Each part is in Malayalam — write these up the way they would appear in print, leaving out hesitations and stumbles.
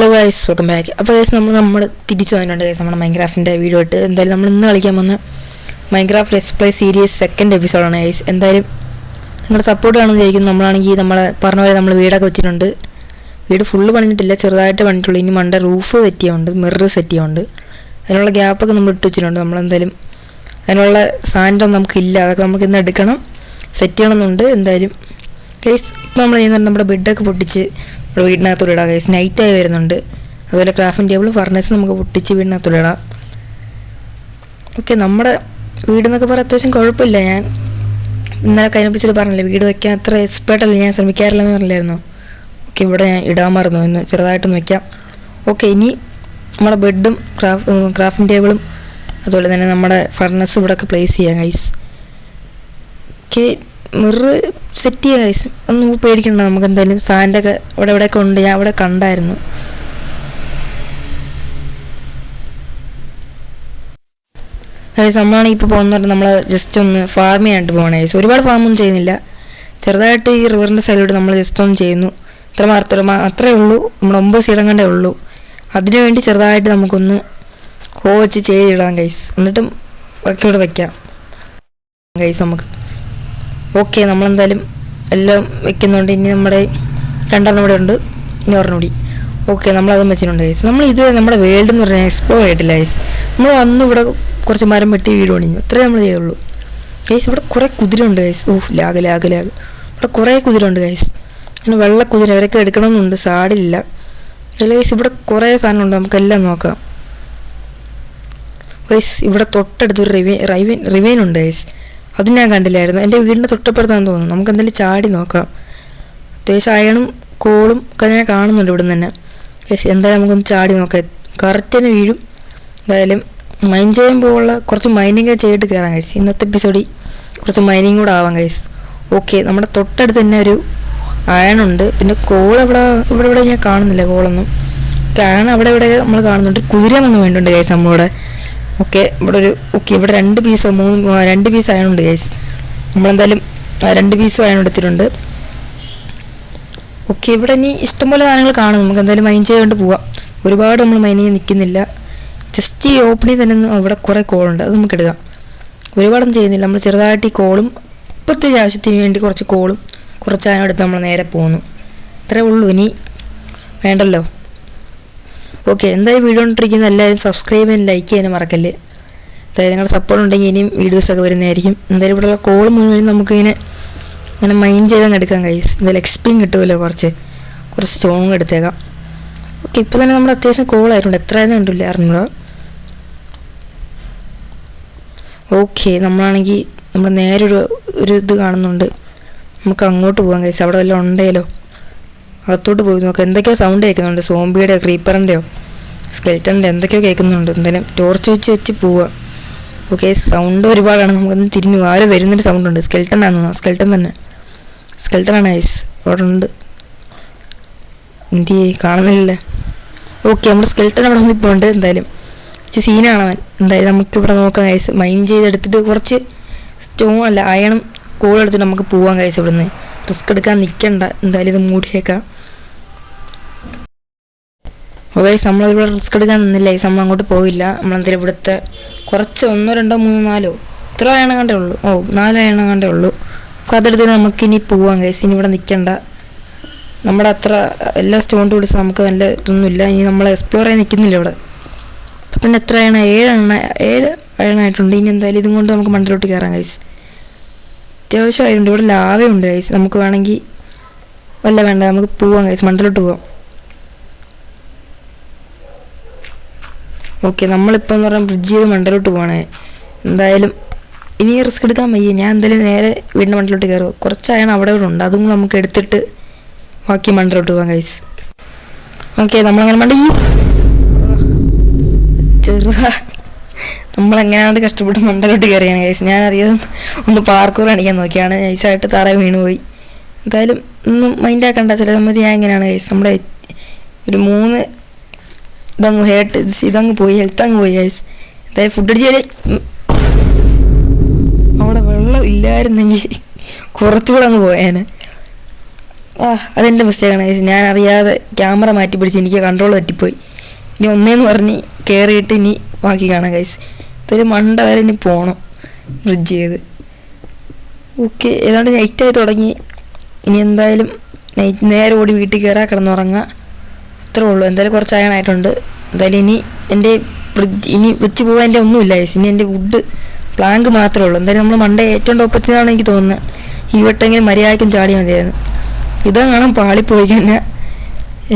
Hello guys, welcome back. അപ്പോൾ ഗൈസ് നമ്മൾ തിരിച്ചു വന്നിട്ടുണ്ട് ഗൈസ് നമ്മുടെ മൈൻക്രാഫ്റ്റിൻ്റെ വീഡിയോ ഇട്ട്. എന്തായാലും നമ്മൾ ഇന്ന് കളിക്കാൻ വന്ന Minecraft let's play series second എപ്പിസോഡാണ് ഗൈസ്. എന്തായാലും നിങ്ങളുടെ സപ്പോർട്ട് കാണുമെന്ന് വിചാരിക്കുന്നു. നമ്മളാണെങ്കിൽ നമ്മളെ പറഞ്ഞ പോലെ നമ്മൾ വീടൊക്കെ വെച്ചിട്ടുണ്ട്. വീട് ഫുള്ള് പണിഞ്ഞിട്ടില്ല, ചെറുതായിട്ട് പണിയിട്ടുള്ളൂ. ഇനി മണ്ട റൂഫ് സെറ്റ് ചെയ്യുന്നുണ്ട്, മിറർ സെറ്റ് ചെയ്യുന്നുണ്ട്. അതിനുള്ള ഗ്യാപ്പൊക്കെ നമ്മൾ ഇട്ട് വെച്ചിട്ടുണ്ട്. നമ്മളെന്തായാലും അതിനുള്ള സാധനം നമുക്കില്ല, അതൊക്കെ നമുക്ക് ഇന്ന് എടുക്കണം, സെറ്റ് ചെയ്യണമെന്നുണ്ട്. എന്തായാലും ഗൈസ് ഇപ്പോൾ നമ്മൾ ചെയ്യുന്നുണ്ട്, നമ്മുടെ ബെഡൊക്കെ പൊട്ടിച്ച് നമ്മുടെ വീടിനകത്തോടെ ഇടാം ഗൈസ്. നൈറ്റായി വരുന്നുണ്ട്. അതുപോലെ ക്രാഫ്റ്റിംഗ് ടേബിൾ ഫർണസ് നമുക്ക് പൊട്ടിച്ച് വീടിനകത്തോടെ ഇടാം. ഓക്കെ, നമ്മുടെ വീടെന്നൊക്കെ പറയാൻ അത്യാവശ്യം കുഴപ്പമില്ല. ഞാൻ ഇന്നലെ കഴിഞ്ഞപ്പിച്ചിട്ട് പറഞ്ഞില്ലേ, വീട് വയ്ക്കാൻ അത്ര എക്സ്പേർട്ടല്ല, ഞാൻ ശ്രമിക്കാറില്ലെന്ന് പറഞ്ഞില്ലായിരുന്നു. ഓക്കെ, ഇവിടെ ഞാൻ ഇടാൻ മറന്നു, ഇന്ന് ചെറുതായിട്ടൊന്ന് വയ്ക്കാം. ഓക്കെ, ഇനി നമ്മുടെ ബെഡും ക്രാഫ്റ്റിംഗ് ടേബിളും അതുപോലെ തന്നെ നമ്മുടെ ഫർണസ് ഇവിടെയൊക്കെ പ്ലേസ് ചെയ്യാം ഗൈസ്. ഓക്കെ, മിറർ സെറ്റ് ചെയ്യാം ഗൈസ്. ഒന്നും പേടിക്കണ്ട, നമുക്ക് എന്തായാലും സാൻഡ് ഒക്കെ ഇവിടെ ഇവിടെയൊക്കെ ഉണ്ട്, ഞാൻ ഇവിടെ കണ്ടായിരുന്നു. ഗൈസ് നമ്മളാണെങ്കിൽ ഇപ്പോൾ പോകുന്ന പറഞ്ഞാൽ നമ്മൾ ജസ്റ്റ് ഒന്ന് ഫാം ചെയ്യാനായിട്ട് പോകണം ഗൈസ്. ഒരുപാട് ഫാമൊന്നും ചെയ്യുന്നില്ല, ചെറുതായിട്ട് ഈ റിവറിൻ്റെ സൈഡിലോട്ട് നമ്മൾ ജസ്റ്റ് ഒന്ന് ചെയ്യുന്നു. അത്രേ ഉള്ളൂ. നമ്മൾ 9 സീഡം കണ്ടേ ഉള്ളൂ. അതിനുവേണ്ടി ചെറുതായിട്ട് നമുക്കൊന്ന് വെച്ച് ചെയ്തിടാം ഗൈസ്. എന്നിട്ടും ഒക്കെ ഇവിടെ വയ്ക്കാം ഗൈസ് നമുക്ക്. ഓക്കെ, നമ്മളെന്തായാലും എല്ലാം വെക്കുന്നുണ്ട്. ഇനി നമ്മുടെ 2 ഇവിടെ ഉണ്ട്, ഇനി ഒരെണ്ണം കൂടി. ഓക്കെ, നമ്മളതും വെച്ചിട്ടുണ്ട് ഗൈസ്. നമ്മൾ ഇതുവരെ നമ്മുടെ വേൾഡ് എന്ന് പറഞ്ഞാൽ എക്സ്പ്ലോർ ചെയ്തിട്ടില്ല ഗൈസ്. നമ്മൾ വന്ന് ഇവിടെ കുറച്ച് മരം വെട്ടി വീട് പണിഞ്ഞു, അത്രേ നമ്മൾ ചെയ്യുള്ളൂ ഗൈസ്. ഇവിടെ കുറേ കുതിര ഉണ്ട് ഗൈസ്. ലാഗ് ഇവിടെ കുറേ കുതിര ഉണ്ട് ഗൈസ്. അങ്ങനെ വെള്ള കുതിര അവരൊക്കെ എടുക്കണമെന്നുണ്ട്, സാടില്ല ഗൈസ്. ഇവിടെ കുറേ സാധനമുണ്ട്, നമുക്കെല്ലാം നോക്കാം ഗൈസ്. ഇവിടെ തൊട്ടടുത്തൊരു റിവൈൻ ഉണ്ട് ഗൈസ്. അത് ഞാൻ കണ്ടില്ലായിരുന്നു, എൻ്റെ വീടിൻ്റെ തൊട്ടപ്പുറത്താണെന്ന് തോന്നുന്നു. നമുക്ക് എന്തായാലും ചാടി നോക്കാം. അത്യാവശ്യം അയണും കോളും ഒക്കെ ഞാൻ കാണുന്നുണ്ട് ഇവിടെ നിന്ന് തന്നെ ഗൈസ്. എന്തായാലും നമുക്കൊന്ന് ചാടി നോക്കാം, കറക്റ്റ് തന്നെ വീഴും. എന്തായാലും മൈൻ ചെയ്യുമ്പോഴുള്ള കുറച്ച് മൈനിങ് ചെയ്തിട്ട് കയറാം ഗൈസ്. ഇന്നത്തെ എപ്പിസോഡിൽ കുറച്ച് മൈനിങ് കൂടെ ആവാം ഗൈസ്. ഓക്കെ, നമ്മുടെ തൊട്ടടുത്ത് തന്നെ ഒരു അയണുണ്ട്. പിന്നെ കോൾ ഇവിടെ ഞാൻ കാണുന്നില്ല കോളൊന്നും. അയൺ അവിടെ നമ്മൾ കാണുന്നുണ്ട്. കുതിരയൊന്നും വേണ്ടുണ്ട് ഗൈസ് നമ്മളിവിടെ. ഓക്കെ, ഇവിടെ 2 പീസ് അയണുണ്ട് ഗൈസ്. നമ്മളെന്തായാലും 2 പീസും അയൺ എടുത്തിട്ടുണ്ട്. ഓക്കെ, ഇവിടെ ഇനി ഇഷ്ടംപോലെ സാധനങ്ങൾ കാണും, നമുക്ക് എന്തായാലും മൈൻ ചെയ്തുകൊണ്ട് പോവാം. ഒരുപാട് നമ്മൾ മൈനിങ് നിൽക്കുന്നില്ല, ജസ്റ്റ് ഈ ഓപ്പണിൽ തന്നെ ഇവിടെ കുറേ കോളുണ്ട്, അത് നമുക്ക് എടുക്കാം. ഒരുപാടൊന്നും ചെയ്യുന്നില്ല, നമ്മൾ ചെറുതായിട്ട് ഈ കോളും ഇപ്പോഴത്തെ ആവശ്യത്തിന് വേണ്ടി കുറച്ച് കോളും കുറച്ച് അയണം എടുത്ത് നമ്മൾ നേരെ പോകുന്നു. ഇത്രേ ഉള്ളൂ, ഇനി വേണ്ടല്ലോ. ഓക്കെ, എന്തായാലും വീഡിയോ കൊണ്ടിരിക്കുന്ന എല്ലാവരും സബ്സ്ക്രൈബ് ചെയ്യാനും ലൈക്ക് ചെയ്യാനും മറക്കല്ലേ. അതായത് നിങ്ങളുടെ സപ്പോർട്ട് ഉണ്ടെങ്കിൽ ഇനിയും വീഡിയോസൊക്കെ വരുന്നതായിരിക്കും. എന്തായാലും ഇവിടെയുള്ള കോൾ മുഴുവൻ നമുക്കിങ്ങനെ മൈൻഡ് ചെയ്തങ്ങ് എടുക്കാം ഗൈസ്. എന്തായാലും എക്സ്പീരിയൻ കിട്ടുമല്ലോ, കുറച്ച് സ്റ്റോങ് എടുത്തേക്കാം. ഓക്കെ, ഇപ്പോൾ തന്നെ നമ്മൾ അത്യാവശ്യം കോളായിട്ടുണ്ട്, എത്രയാണെന്ന് കണ്ടില്ല അറിഞ്ഞൂടാ. ഓക്കെ, നമ്മളാണെങ്കിൽ നമ്മൾ നേരെ ഒരു ഇത് കാണുന്നുണ്ട്, നമുക്ക് അങ്ങോട്ട് പോകാം ഗൈസ്. അവിടെ വല്ലതും ഉണ്ടേലോ, അകത്തോട്ട് പോയി നോക്കാം. എന്തൊക്കെയോ സൗണ്ട് കേൾക്കുന്നുണ്ട്, സോംബിയുടെയോ ക്രീപ്പറിൻ്റെയോ സ്കെൽറ്റൻ്റെ എന്തൊക്കെയോ കേൾക്കുന്നുണ്ട്. എന്തായാലും ടോർച്ച് വെച്ച് പോവുക. ഓക്കെ, സൗണ്ട് ഒരുപാടാണ്, നമുക്കൊന്ന് തിരിഞ്ഞു ആരും വരുന്നൊരു സൗണ്ട് ഉണ്ട്. സ്കെൽറ്റൻ ആണ് ഗൈസ്, അവിടെ ഉണ്ട്. എന്ത് കാണുന്നില്ല. ഓക്കെ, നമ്മുടെ സ്കെൽറ്റൻ അവിടെ ഇപ്പോൾ ഉണ്ട്. എന്തായാലും സീനാണ് അവൻ. എന്തായാലും നമുക്കിവിടെ നോക്കാം ഗൈസ്. മൈൻ ചെയ്തെടുത്തിട്ട് കുറച്ച് അയണും കോളെടുത്തിട്ട് നമുക്ക് പോവാം ഗൈസ്. ഇവിടുന്ന് റിസ്ക് എടുക്കാൻ നിൽക്കണ്ട, എന്തായാലും ഇത് മൂടിയേക്കാം. ഓക്കെ, നമ്മളിവിടെ റിസ്ക് എടുക്കാൻ നിന്നില്ല ഗൈസ്, നമ്മൾ അങ്ങോട്ട് പോയില്ല. നമ്മളെന്തായാലും ഇവിടുത്തെ കുറച്ച് 1 2 3 4 ഇത്ര അയണം കണ്ടേ ഉള്ളൂ. 4 അയണം കണ്ടേ ഉള്ളൂ. അപ്പോൾ അതെടുത്തിട്ട് നമുക്കിനി പോവാം ഗൈസ്. ഇനി ഇവിടെ നിൽക്കണ്ട, നമ്മുടെ അത്ര എല്ലാ സ്റ്റോൺ പിടിച്ച് നമുക്ക് നല്ല ഇതൊന്നുമില്ല. ഇനി നമ്മൾ എക്സ്പ്ലോർ ചെയ്യാൻ നിൽക്കുന്നില്ല ഇവിടെ. അപ്പം തന്നെ എത്ര അയണം 7 അയണായിട്ടുണ്ട്. ഇനി എന്തായാലും ഇതും കൊണ്ട് നമുക്ക് മണ്ടയിലോട്ട് കയറാം ഗൈസ്. അത്യാവശ്യമായിട്ടുണ്ട്, ഇവിടെ ലാവയുണ്ട് ഗൈസ്. നമുക്ക് വേണമെങ്കിൽ വേണ്ട നമുക്ക് പോവാം ഗൈസ്, മണ്ടയിലോട്ട് പോവാം. ഓക്കെ, നമ്മളിപ്പോൾ എന്ന് പറഞ്ഞാൽ ബ്രിഡ്ജ് ചെയ്ത് മണ്ടയിലോട്ട് പോവാണ്. എന്തായാലും ഇനി റിസ്ക് എടുക്കാൻ വയ്യ, ഞാൻ എന്തായാലും നേരെ വീടിൻ്റെ മണ്ടയിലോട്ട് കയറുക. കുറച്ചായാണ് അവിടെ ഉണ്ട്, അതും നമുക്ക് എടുത്തിട്ട് ബാക്കി മണ്ടയിലോട്ട് പോവാം ഗൈസ്. ഓക്കെ, നമ്മളങ്ങനെ നമ്മളെങ്ങനെയാണ്ട് കഷ്ടപ്പെട്ട് മണ്ടയിലോട്ട് കയറിയാണ് ഗൈസ്. ഞാൻ അറിയാതെ ഒന്ന് പാർക്കൂർ കാണിക്കാൻ നോക്കിയാണ്, നൈസായിട്ട് തറ വീണുപോയി. എന്തായാലും ഒന്നും മൈൻഡ് ആക്കണ്ട, ചില സമയത്ത് ഞാൻ എങ്ങനെയാണ് ഗൈസ്. നമ്മുടെ ഒരു 3 ഇതങ്ങ് പോയി, ഹെൽത്ത് അങ്ങ് പോയി ഗൈസ്. എന്തായാലും ഫുഡ് അടിച്ചാൽ അവിടെ വെള്ളം ഇല്ലായിരുന്നെങ്കിൽ കുറച്ചുകൂടെ അങ്ങ് പോയേനെ. അതെൻ്റെ മിസ്റ്റേക്കാണ് ഗൈസ്. ഞാൻ അറിയാതെ ക്യാമറ മാറ്റി പിടിച്ച് എനിക്ക് കൺട്രോൾ തെറ്റിപ്പോയി. ഇനി ഒന്നേന്ന് പറഞ്ഞ് കയറിയിട്ട് ഇനി ബാക്കി കാണാം ഗൈസ്. ഇതൊരു മണ്ട വരെ ഇനി പോകണം ബ്രിഡ്ജ് ചെയ്ത്. ഓക്കെ, ഏതാണ്ട് നൈറ്റായി തുടങ്ങി. ഇനി എന്തായാലും നൈറ്റ് നേരെ ഓടി വീട്ടിൽ കയറാൻ കിടന്നുറങ്ങുക, അത്രേ ഉള്ളൂ. എന്തായാലും കുറച്ച് അയണായിട്ടുണ്ട്. എന്തായാലും ഇനി എൻ്റെ ഇനി വെച്ച് പോകാൻ എൻ്റെ ഒന്നുമില്ല ഗൈസ്. ഇനി എൻ്റെ വുഡ് പ്ലാങ്ക് മാത്രമേ ഉള്ളൂ. എന്തായാലും നമ്മൾ മണ്ടേ ഏറ്റവും ടോപ്പത്തിനാണ് എനിക്ക് തോന്നുന്നത്. ഈ വട്ടെങ്കിലും മര്യാദയ്ക്കും ചാടിയാൽ മതിയായിരുന്നു. ഇതാ കാണാൻ പാളിപ്പോയി തന്നെ.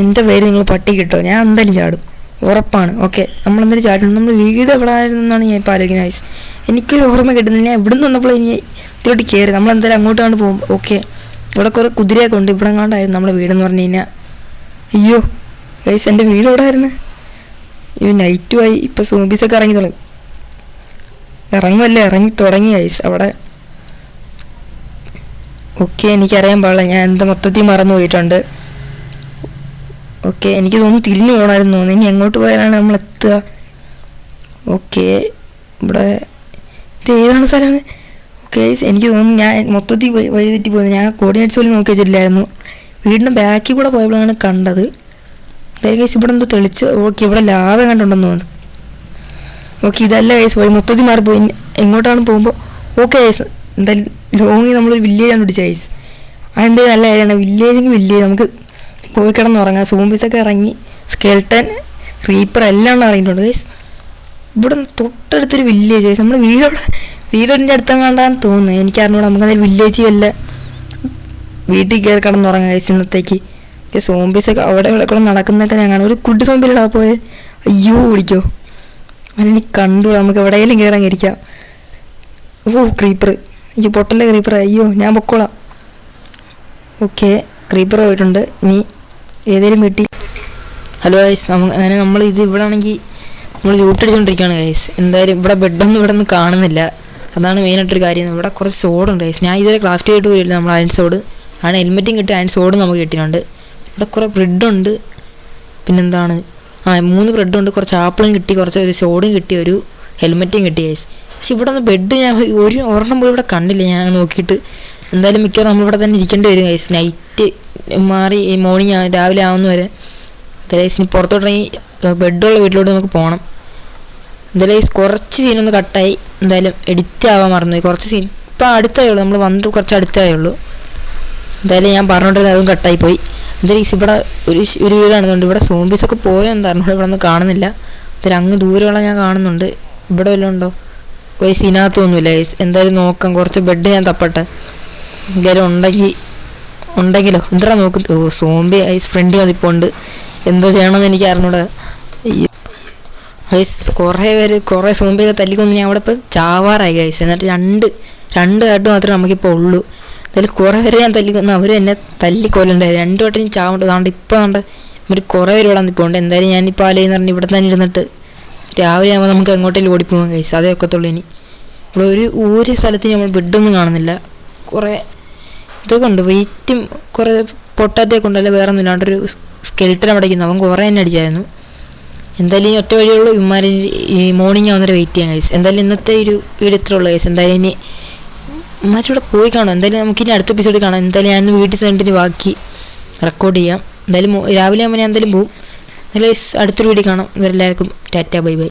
എൻ്റെ പേര് നിങ്ങൾ പട്ടി കിട്ടോ, ഞാൻ എന്തായാലും ചാടും, ഉറപ്പാണ്. ഓക്കെ, നമ്മളെന്തായാലും ചാടും. നമ്മൾ വീട് എവിടെ ആയിരുന്നാണ് ഞാൻ ഇപ്പോൾ ആലോചിക്കുന്നത് ഗൈസ്. എനിക്കൊരു ഓർമ്മ കിട്ടുന്നില്ല. ഞാൻ ഇവിടെ നിന്ന് വന്നപ്പോൾ ഇനി ഇതിലോട്ട് കയറി നമ്മളെന്തായാലും അങ്ങോട്ടാണ് പോകും. ഓക്കെ, ഇവിടെ കുറേ കുതിരയൊക്കെ ഉണ്ട്. ഇവിടെ എങ്ങാണ്ടായിരുന്നു നമ്മുടെ വീടെന്ന് പറഞ്ഞു കഴിഞ്ഞാൽ. അയ്യോ ഗൈസ്, എൻ്റെ വീട് എവിടെ ആയിരുന്നു? അയ്യോ, നൈറ്റുമായി. ഇപ്പോൾ സോംബീസൊക്കെ ഇറങ്ങി തുടങ്ങി ഗൈസ് അവിടെ. ഓക്കെ, എനിക്കറിയാൻ പാടില്ല, ഞാൻ എന്താ മൊത്തത്തിൽ മറന്നു പോയിട്ടുണ്ട്. ഓക്കെ, എനിക്ക് തോന്നുന്നു തിരിഞ്ഞു പോകണമായിരുന്നു തോന്നുന്നു. ഇനി എങ്ങോട്ട് പോയാലാണ് നമ്മൾ എത്തുക? ഓക്കെ, ഇവിടെ ഇത് ഏതാണ് സ്ഥലം? ഓക്കെ, എനിക്ക് തോന്നുന്നു ഞാൻ മൊത്തത്തിൽ വഴി തെറ്റി പോകുന്നു. ഞാൻ കോർഡിനേറ്റ്സ് പോലും നോക്കി വെച്ചിട്ടില്ലായിരുന്നു. വീടിൻ്റെ ബാക്കിൽ കൂടെ പോയപ്പോഴാണ് കണ്ടത്. ഗൈസ്, ഇവിടെ എന്തോ തെളിച്ച്. ഓക്കെ, ഇവിടെ ലാഭ കണ്ടുണ്ടെന്ന് തോന്നുന്നു. ഓക്കെ, ഇതല്ല ഗൈസ്, വഴി മൊത്തത്തിൽ മാറിപ്പോയി. എങ്ങോട്ടാണ് പോകുമ്പോൾ? ഓക്കെ ഗൈസ്, എന്തായാലും ലോങ്ങി നമ്മളൊരു വില്ലേജാണ് പിടിച്ച ഗൈസ്. അതെന്തായാലും നല്ല കാര്യമാണ്. വില്ലേജ് നമുക്ക് പോയി കിടന്നുറങ്ങാം. സോംബീസൊക്കെ ഇറങ്ങി, സ്കെൽട്ടൻ, റീപ്പർ എല്ലാം ഇറങ്ങിയിട്ടുണ്ട് ഗൈസ്. ഇവിടെ തൊട്ടടുത്തൊരു വില്ലേജ് ഗൈസ്. നമ്മൾ വീടിൻ്റെ അടുത്തെങ്ങാണ്ടാന്ന് തോന്നുന്നത്, എനിക്കറിഞ്ഞൂടാ. നമുക്കതിൽ വില്ലേജ് വല്ല വീട്ടിൽ കയറി കിടന്നുറങ്ങാം ഗൈസ് ഇന്നത്തേക്ക്. സോംബീസൊക്കെ അവിടെ കൂടെ നടക്കുന്നതൊക്കെ ഞാൻ കാണും. ഒരു കുട്ടി സോംബിയിലിടാ പോയത്. അയ്യോ പിടിക്കോ, അതിനി കണ്ടു. നമുക്ക് എവിടെയെങ്കിലും കയറാൻ ഇരിക്കാം. ഓ ക്രീപ്പർ, അയ്യോ പൊട്ടൻ്റെ ക്രീപ്പർ. അയ്യോ, ഞാൻ പൊക്കോളാം. ഓക്കെ, ക്രീപ്പർ പോയിട്ടുണ്ട്. ഇനി ഏതെങ്കിലും വീട്ടിൽ. ഹലോ ഗൈസ്, അങ്ങനെ നമ്മൾ ഇത് ഇവിടെ ആണെങ്കിൽ നമ്മൾ ലൂട്ടടിച്ചുകൊണ്ടിരിക്കുകയാണ് ഗൈസ്. എന്തായാലും ഇവിടെ ബെഡൊന്നും ഇവിടെ ഒന്നും കാണുന്നില്ല. അതാണ് മെയിനായിട്ടൊരു കാര്യം. ഇവിടെ കുറച്ച് സോഡുണ്ട് ഗൈസ്. ഞാൻ ഇതുവരെ ക്രാഫ്റ്റ് ചെയ്തിട്ട് പോയില്ല. നമ്മൾ അയൺ സോഡ് ആണ്, ഹെൽമെറ്റും കിട്ടി, അയൺ സോഡും നമുക്ക് കിട്ടിയിട്ടുണ്ട്. ഇവിടെ കുറേ ബ്രെഡുണ്ട്. പിന്നെന്താണ്, 3 ബ്രെഡുണ്ട്, കുറച്ച് ആപ്പിളും കിട്ടി, കുറച്ച് ഒരു സോഡും കിട്ടി, ഒരു ഹെൽമെറ്റും കിട്ടി ഗൈസ്. പക്ഷെ ഇവിടെ നിന്ന് ബെഡ് ഞാൻ ഒരെണ്ണം പോലും ഇവിടെ കണ്ടില്ല ഞാൻ നോക്കിയിട്ട്. എന്തായാലും മിക്കവാറും നമ്മളിവിടെ തന്നെ ഇരിക്കേണ്ടി വരും ഗൈസ്. നൈറ്റ് മാറി മോർണിംഗ് രാവിലെ ആവുന്ന വരെ. ഗൈസ്, ഇനി പുറത്തോട്ടിറങ്ങി ബെഡുള്ള വീട്ടിലോട്ട് നമുക്ക് പോകണം. എന്തായാലും ഗൈസ്, കുറച്ച് സീനൊന്ന് കട്ടായി. എന്തായാലും എഡിറ്റ് ആവാൻ മറന്നുപോയി. കുറച്ച് സീൻ ഇപ്പം അടുത്തായേ ഉള്ളൂ, നമ്മൾ വന്നിട്ട് കുറച്ച് അടുത്തായേ ഉള്ളൂ. എന്തായാലും ഞാൻ പറഞ്ഞുകൊണ്ടിരുന്നത് അതും കട്ടായിപ്പോയി. എന്തായാലും ഗൈസ്, ഇവിടെ ഒരു വീടാണ്. ഇവിടെ സോംബീസൊക്കെ പോയെന്തായിരുന്നു, ഇവിടെ ഒന്നും കാണുന്നില്ല. എന്തായാലും അങ്ങ് ദൂരെയുള്ള ഞാൻ കാണുന്നുണ്ട്. ഇവിടെ വല്ലതും ഉണ്ടോ ഗൈസ്? ഇതിനകത്തൊന്നുമില്ല ഗൈസ്. എന്തായാലും നോക്കാം, കുറച്ച് ബെഡ് ഞാൻ തപ്പട്ടെ. എന്തായാലും ഉണ്ടെങ്കിലോ എന്താ നോക്കും. ഓ, സോംബി ഐസ് ഫ്രണ്ട് അതിപ്പോണ്ട്. എന്തോ ചെയ്യണമെന്ന് എനിക്ക് അറിഞ്ഞൂടാ. ഗൈസ്, കുറേ സോംബിയൊക്കെ തല്ലിക്കൊന്ന് ഞാൻ അവിടെ ഇപ്പം ചാവാറായി ഗൈസ്. എന്നിട്ട് രണ്ട് കാട്ട് മാത്രമേ നമുക്കിപ്പോൾ ഉള്ളൂ. എന്തായാലും കുറേ പേര് ഞാൻ തല്ലിക്കൊന്നു, അവർ എന്നെ തല്ലിക്കൊല്ലണ്ടായിരുന്നു. 2 വട്ടം ഞാൻ ചാവേണ്ടത്. അതുകൊണ്ട് ഇപ്പം ഉണ്ട് ഇവർ കുറേ പേര് ഇവിടെ വന്നിപ്പോണ്ട്. എന്തായാലും ഞാനിപ്പോൾ ആലോചിന്ന് പറഞ്ഞ് ഇവിടെ തന്നെ ഇരുന്നിട്ട് രാവിലെ ആകുമ്പോൾ നമുക്ക് എങ്ങോട്ടേലും ഓടിപ്പോകാം ഗൈസ്. അതേ ഒക്കത്തുള്ളൂ. ഇനി ഇവിടെ ഒരു സ്ഥലത്ത് നമ്മൾ ബെഡൊന്നും കാണുന്നില്ല. കുറേ ഇതൊക്കെ ഉണ്ട്, വെയിറ്റും കുറേ പൊട്ടാറ്റൊക്കെ ഉണ്ടല്ലോ, വേറെ ഒന്നും ഇല്ലാണ്ടൊരു സ്കെൽട്ടൻ അവിടെ ഇരിക്കുന്നു. അവൻ കുറേ തന്നെ അടിച്ചായിരുന്നു. എന്തായാലും ഈ ഒറ്റ വഴിയുള്ളൂ ഇവന്മാർ ഈ മോർണിംഗ് ആവുന്നവരെ വെയിറ്റ് ചെയ്യാം ഗൈസ്. എന്തായാലും ഇന്നത്തെ ഒരു വീഡിയോ ഇത്ര ഉള്ളൂ ഗൈസ്. എന്തായാലും ഇനി ഇവന്മാരിവിടെ പോയി കാണാം. എന്തായാലും നമുക്കിനി അടുത്ത എപ്പിസോഡിൽ കാണാം. എന്തായാലും ഞാൻ വീട്ടിൽ ചെന്നിട്ട് ബാക്കി റെക്കോർഡ് ചെയ്യാം. എന്തായാലും രാവിലെ ആകുമ്പോൾ ഞാൻ എന്തായാലും പോവും. എന്തായാലും അടുത്തൊരു വീഡിയോ കാണാം. ഇവരെല്ലാവർക്കും ടാറ്റ, ബൈ ബൈ.